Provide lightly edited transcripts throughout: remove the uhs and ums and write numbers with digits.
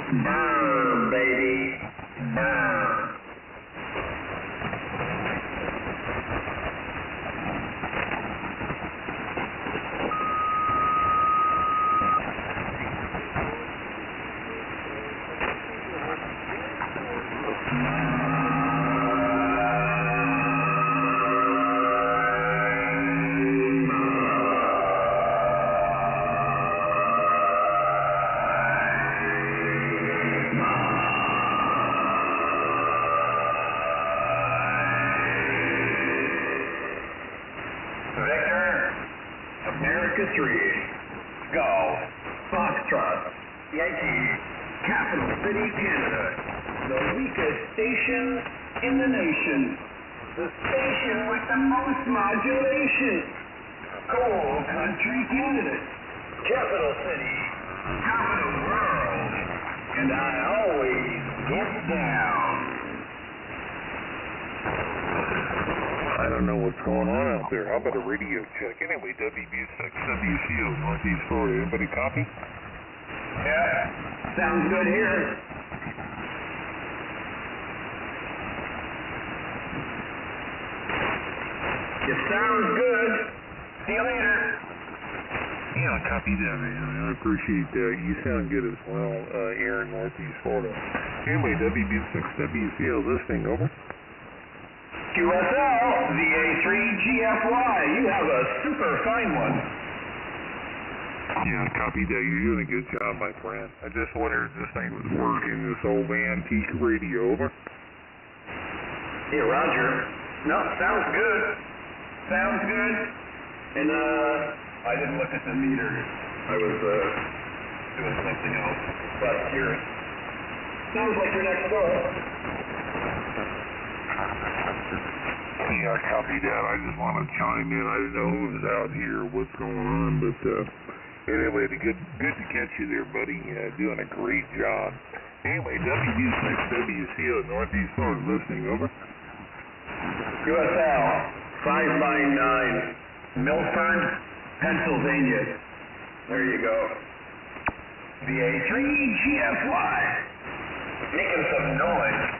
Burn, baby. Burn. America 3, Golf, Foxtrot, Yankee, Capital City, Canada, the weakest station in the nation, the station with the most modulation, coal country Canada, Capital City, top of the world, and I always get down. I don't know what's going on out there. How about a radio check? Anyway, WB6WCO, Northeast Florida. Anybody copy? Yeah, sounds good here. It sounds good. See you later. Yeah, copy that, man. I appreciate that. You sound good as well, Aaron, Northeast Florida. Anyway, WB6WCO listening, over. QSL, VA3GFY, you have a super fine one. Yeah, copy that. You're doing a good job, my friend. I just wondered if this thing was working, this old antique radio, over. Hey, Roger. No, sounds good. Sounds good. And, I didn't look at the meter. I was, doing something else. But here, sounds like you're next door. Yeah, I copy that. I just want to chime in. I didn't know who was out here, what's going on, but anyway, good to catch you there, buddy. Doing a great job. Anyway, WB6WCO Northeast Florida listening, over. QSL 599 Milford, Pennsylvania. There you go. VA3GFY. Making some noise.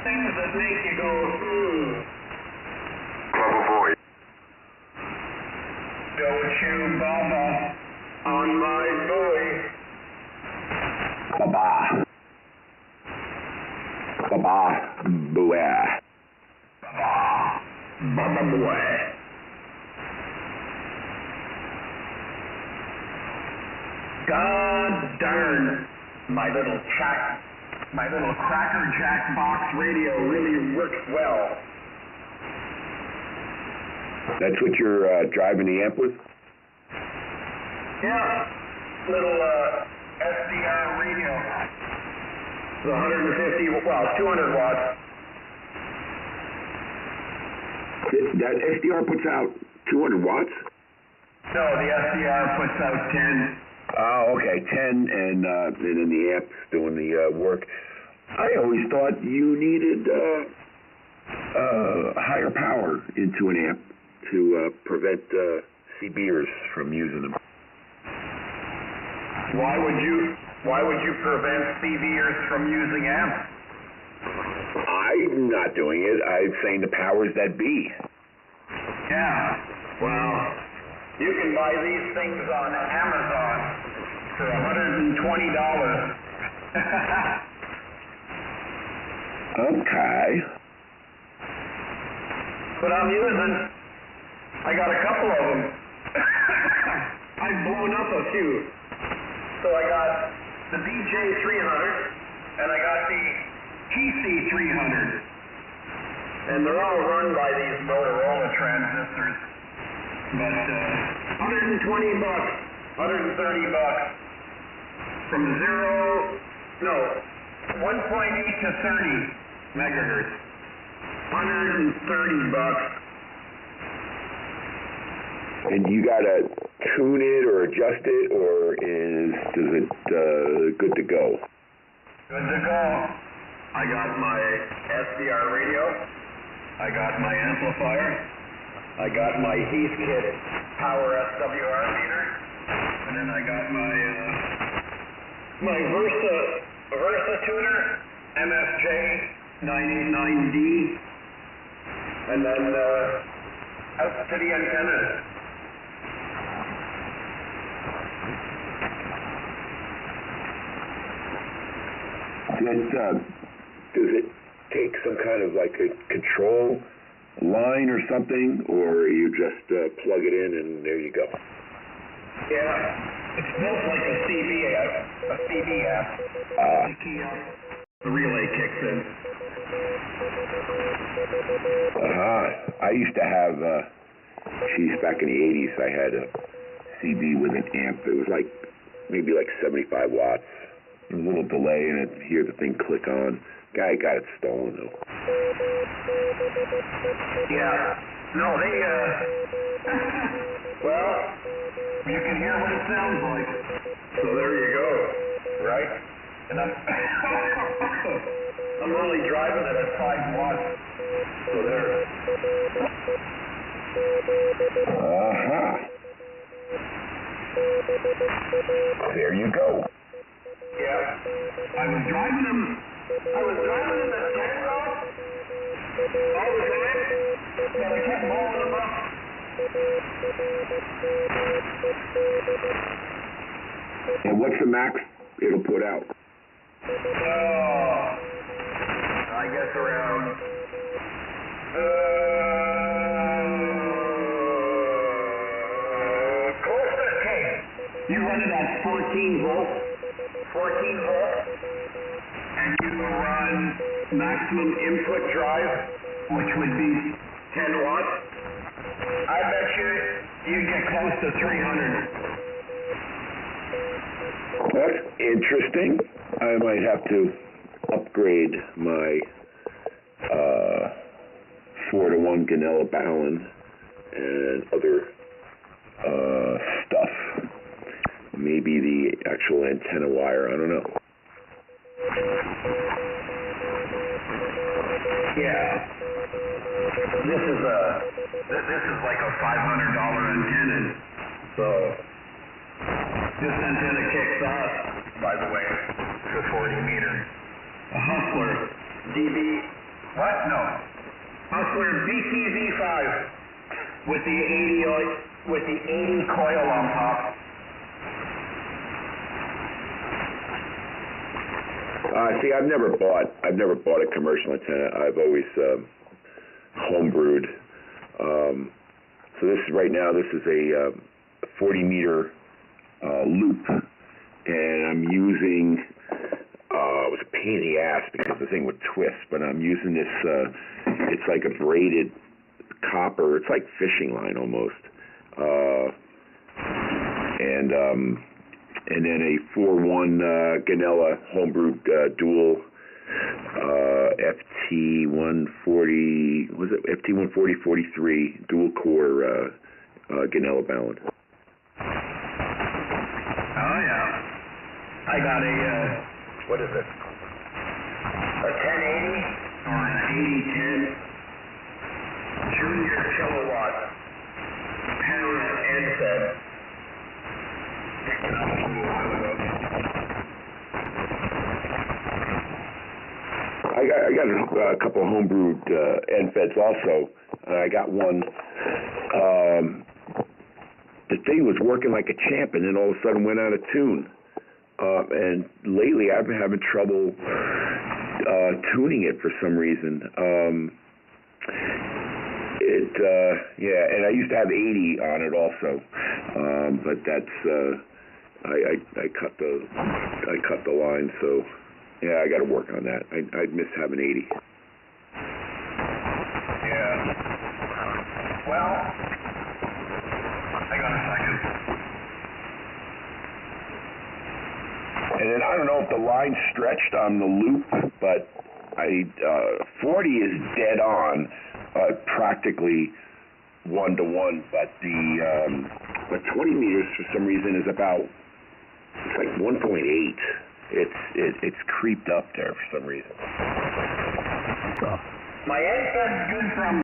Things that make you go, Bravo boy. Don't you baba on my boy. Baba. Baba. Boy. Baba boy. God darn, my little Cracker Jack box radio really works well. That's what you're driving the amp with? Yeah, little SDR radio. It's 150, well, 200 watts. That SDR puts out 200 watts? No, the SDR puts out 10. Oh, okay, 10, and then the amp's doing the work. I always thought you needed higher power into an amp to prevent CBers from using them. Why would you prevent CVers from using amps? I'm not doing it. I'm saying the powers that be. Yeah. Well, you can buy these things on Amazon for $120. Okay. But I got a couple of them. I've blown up a few. So I got the BJ300 and I got the TC300. And they're all run by these Motorola transistors. But $120, $130 from 1.8 to 30 megahertz. $130. And you gotta tune it or adjust it, or does it good to go? Good to go. I got my SDR radio. I got my amplifier. I got my Heathkit power SWR meter, and then I got my Versa tuner MFJ 989D, and then out to the antennas. Does it take some kind of like a control line or something, or you just plug it in and there you go? Yeah, it's built like a CB app. You key up, the relay kicks in. I used to have, back in the 80s, I had a CB with an amp. It was like, maybe like 75 watts. There was a little delay and I'd hear the thing click on. Guy got it stolen though. Yeah. No, they, well, you can hear what it sounds like. So there you go, right? And I'm only driving it at 5 watts. So there. There you go. Yeah. I was driving them at 10 watts all the time, but I kept blowing them up. And what's the max it'll put out? I guess around close to 10. You run it at 14 volts. 14 volts, and you run maximum input drive, which would be 10 watts. I bet you get close to 300. That's interesting. I might have to upgrade my 4-to-1 Ganella Ballon and other stuff. Maybe the actual antenna wire, I don't know. Yeah. This is like a $500 antenna. So this antenna kicks off, by the way, to 40 meters. A Hustler Hustler BTV5 with the 80 coil on top. See, I've never bought a commercial antenna. I've always homebrewed. So this is a 40 meter loop, and I'm using. It was a pain in the ass because the thing would twist, but I'm using this. It's like a braided copper. It's like fishing line almost, and then a 4-1 Ganella homebrewed dual FT140, was it FT140-43 dual core Ganella Ballon. Oh yeah. I got a what is it? A 1080 or an 8010 junior kilowatt power end fed. I got a couple of homebrewed end feds also. I got one. The thing was working like a champ, and then all of a sudden went out of tune. And lately, I've been having trouble tuning it for some reason. And I used to have 80 on it also, but that's I cut the line. So yeah, I got to work on that. I'd miss having 80. Yeah. Well, hang on a second. And then I don't know if the line stretched on the loop, but 40 is dead on, practically 1-to-1. But the 20 meters for some reason is about, it's like 1.8. It's creeped up there for some reason. My end fed's good from